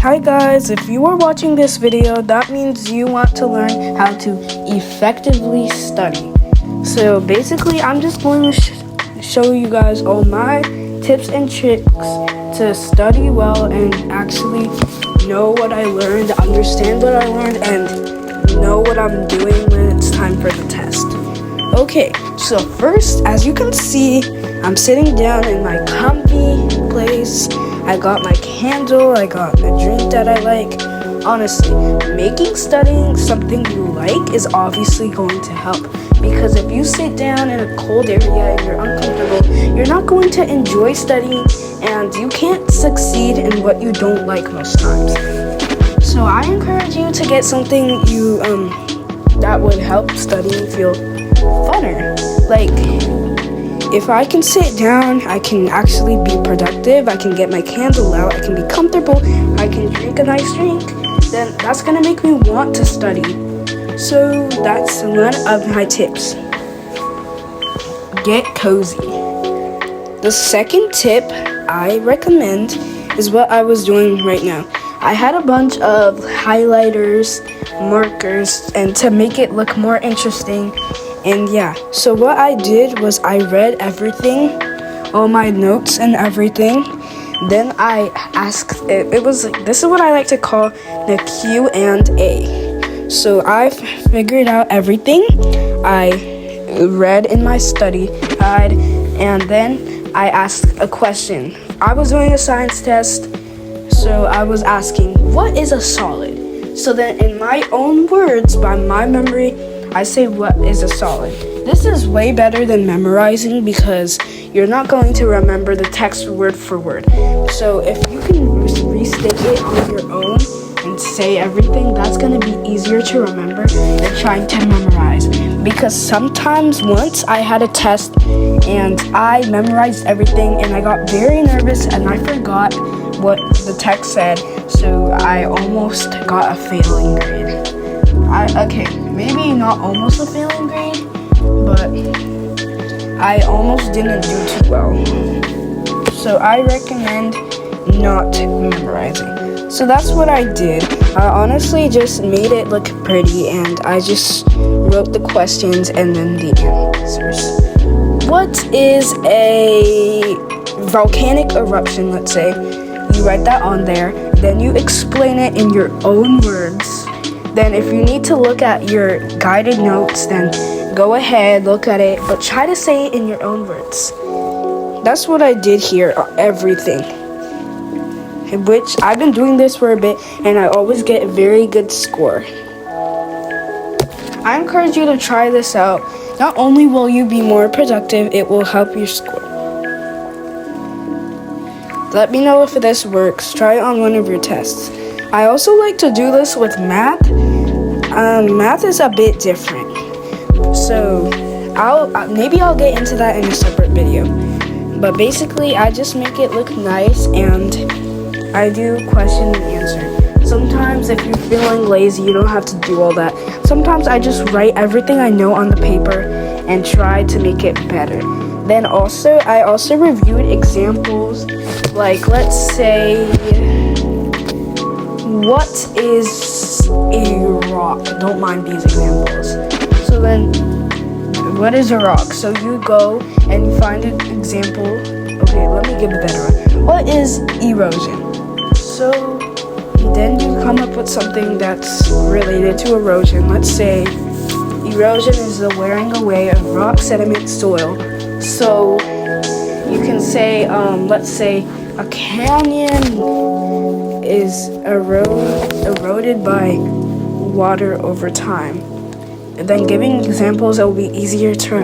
Hi guys, if you are watching this video, that means you want to learn how to effectively study. So basically, I'm just going to show you guys all my tips and tricks to study well and actually know what I learned, understand what I learned, and know what I'm doing when it's time for the test. Okay, so first, as you can see, I'm sitting down in my comfy place. I got my candle, I got a drink that I like. Honestly, making studying something you like is obviously going to help, because if you sit down in a cold area and you're uncomfortable, you're not going to enjoy studying and you can't succeed in what you don't like most times. So I encourage you to get something that would help studying feel funner. Like, if I can sit down, I can actually be productive, I can get my candle out, I can be comfortable, I can drink a nice drink, then that's gonna make me want to study. So that's one of my tips. Get cozy. The second tip I recommend is what I was doing right now. I had a bunch of highlighters, markers, and to make it look more interesting. And yeah, so what I did was I read everything, all my notes and everything. Then I asked, this is what I like to call the Q&A. So I figured out everything I read in my study guide, and then I asked a question. I was doing a science test, so I was asking, what is a solid? So then in my own words, by my memory, I say, what is a solid? This is way better than memorizing because you're not going to remember the text word for word. So if you can restate it on your own and say everything, that's going to be easier to remember than trying to memorize. Because sometimes once I had a test and I memorized everything and I got very nervous and I forgot what the text said, so I almost got a failing grade. Maybe not almost a failing grade, but I almost didn't do too well. So I recommend not memorizing. So that's what I did. I honestly just made it look pretty, and I just wrote the questions and then the answers. What is a volcanic eruption, let's say? You write that on there, then you explain it in your own words. Then if you need to look at your guided notes, then go ahead, look at it, but try to say it in your own words. That's what I did here, everything. Which I've been doing this for a bit, and I always get a very good score. I encourage you to try this out. Not only will you be more productive, it will help your score. Let me know if this works. Try it on one of your tests. I also like to do this with math. Math is a bit different, so maybe I'll get into that in a separate video. But basically, I just make it look nice, and I do question and answer. Sometimes if you're feeling lazy, you don't have to do all that. Sometimes I just write everything I know on the paper and try to make it better. Then I also reviewed examples, like let's say, what is a rock? Don't mind these examples. So then, what is a rock? So you go and you find an example. Okay, let me give a better one. What is erosion? So then you come up with something that's related to erosion. Let's say erosion is the wearing away of rock, sediment, soil. So you can say, let's say a canyon is eroded by water over time. And then giving examples, it will be easier to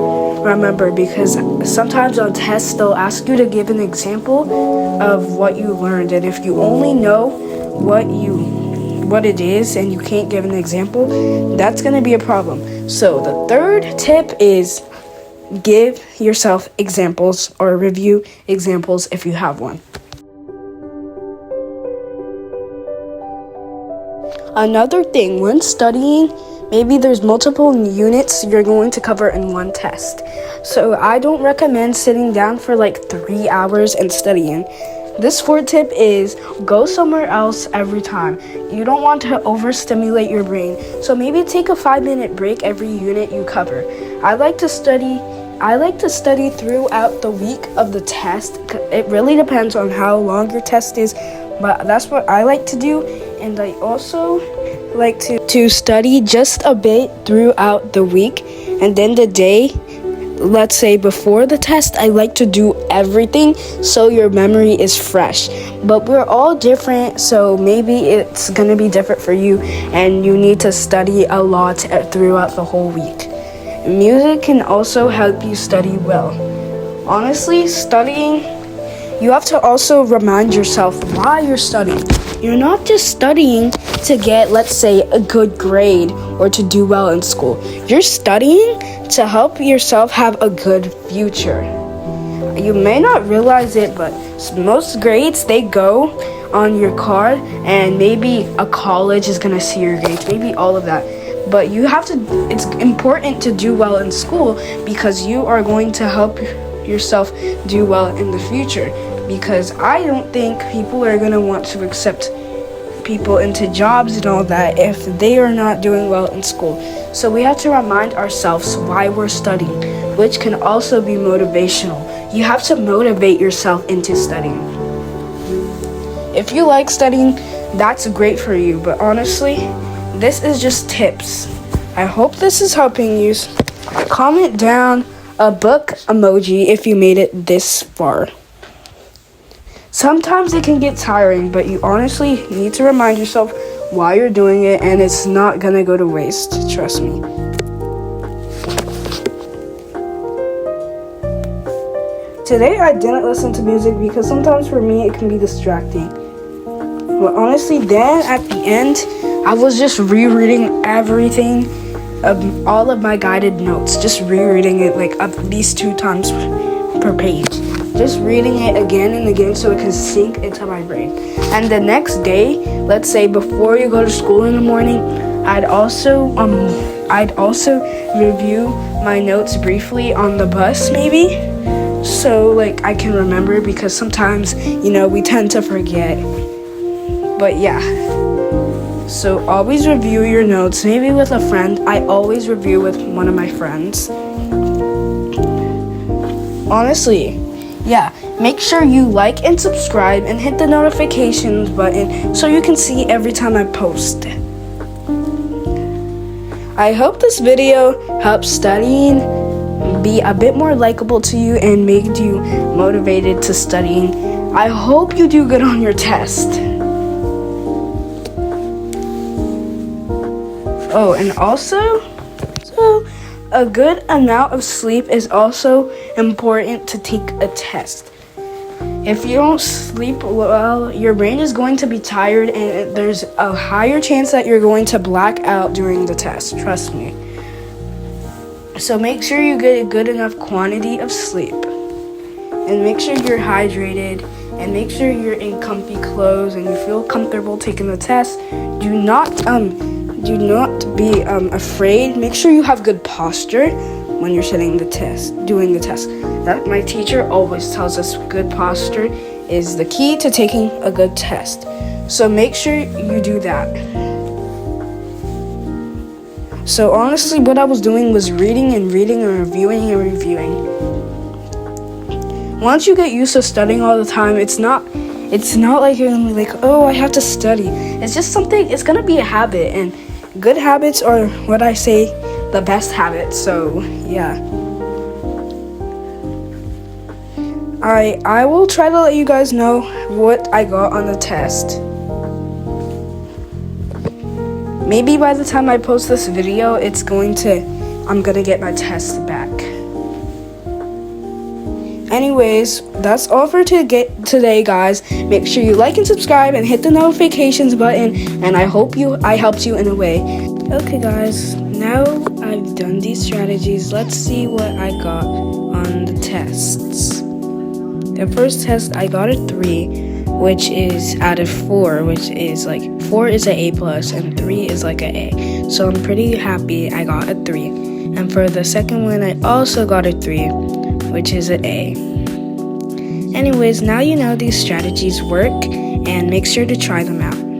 remember, because sometimes on tests they'll ask you to give an example of what you learned, and if you only know what it is and you can't give an example, that's going to be a problem. So the third tip is give yourself examples, or review examples if you have one. Another thing, when studying, maybe there's multiple units you're going to cover in one test. So I don't recommend sitting down for like 3 hours and studying. This fourth tip is go somewhere else every time. You don't want to overstimulate your brain, so maybe take a 5-minute break every unit you cover. I like to study throughout the week of the test. It really depends on how long your test is, but that's what I like to do. And I also like to study just a bit throughout the week, and then the day, let's say before the test, I like to do everything so your memory is fresh. But we're all different, so maybe it's gonna be different for you, and you need to study a lot throughout the whole week. Music can also help you study well. Honestly, studying, you have to also remind yourself why you're studying. You're not just studying to get, let's say, a good grade or to do well in school. You're studying to help yourself have a good future. You may not realize it, but most grades, they go on your card, and maybe a college is gonna see your grades, maybe all of that. But it's important to do well in school, because you are going to help yourself do well in the future. Because I don't think people are gonna want to accept people into jobs and all that if they are not doing well in school. So we have to remind ourselves why we're studying, which can also be motivational. You have to motivate yourself into studying. If you like studying, that's great for you, but honestly, this is just tips. I hope this is helping you. Comment down a book emoji if you made it this far. Sometimes it can get tiring, but you honestly need to remind yourself why you're doing it, and it's not gonna go to waste, trust me. Today I didn't listen to music because sometimes for me it can be distracting. But honestly, then at the end, I was just rereading everything, all of my guided notes, just rereading it like at least 2 times per page. Just reading it again and again so it can sink into my brain. And the next day, let's say before you go to school in the morning, I'd also review my notes briefly on the bus maybe, so like I can remember, because sometimes, we tend to forget. But yeah. So always review your notes, maybe with a friend. I always review with one of my friends. Honestly, yeah, make sure you like and subscribe and hit the notifications button so you can see every time I post. I hope this video helps studying be a bit more likable to you and made you motivated to studying. I hope you do good on your test. Oh, and also, a good amount of sleep is also important to take a test. If you don't sleep well, your brain is going to be tired, and there's a higher chance that you're going to black out during the test, trust me. So make sure you get a good enough quantity of sleep. And make sure you're hydrated, and make sure you're in comfy clothes and you feel comfortable taking the test. Do not be afraid. Make sure you have good posture when you're doing the test. That my teacher always tells us good posture is the key to taking a good test. So make sure you do that. So honestly, what I was doing was reading and reviewing. Once you get used to studying all the time, it's not like you're gonna be like, oh, I have to study. It's just something, it's gonna be a habit, and good habits are what I say the best habits. So yeah, I will try to let you guys know what I got on the test. Maybe by the time I post this video, I'm gonna get my test back. Anyways, that's all for today, guys. Make sure you like and subscribe and hit the notifications button, and I hope I helped you in a way. Okay, guys, now I've done these strategies. Let's see what I got on the tests. The first test, I got a 3, which is out of 4, which is like 4 is an A+, and 3 is like an A. So I'm pretty happy I got a 3. And for the second one, I also got a 3, which is an A. Anyways, now you know these strategies work, and make sure to try them out.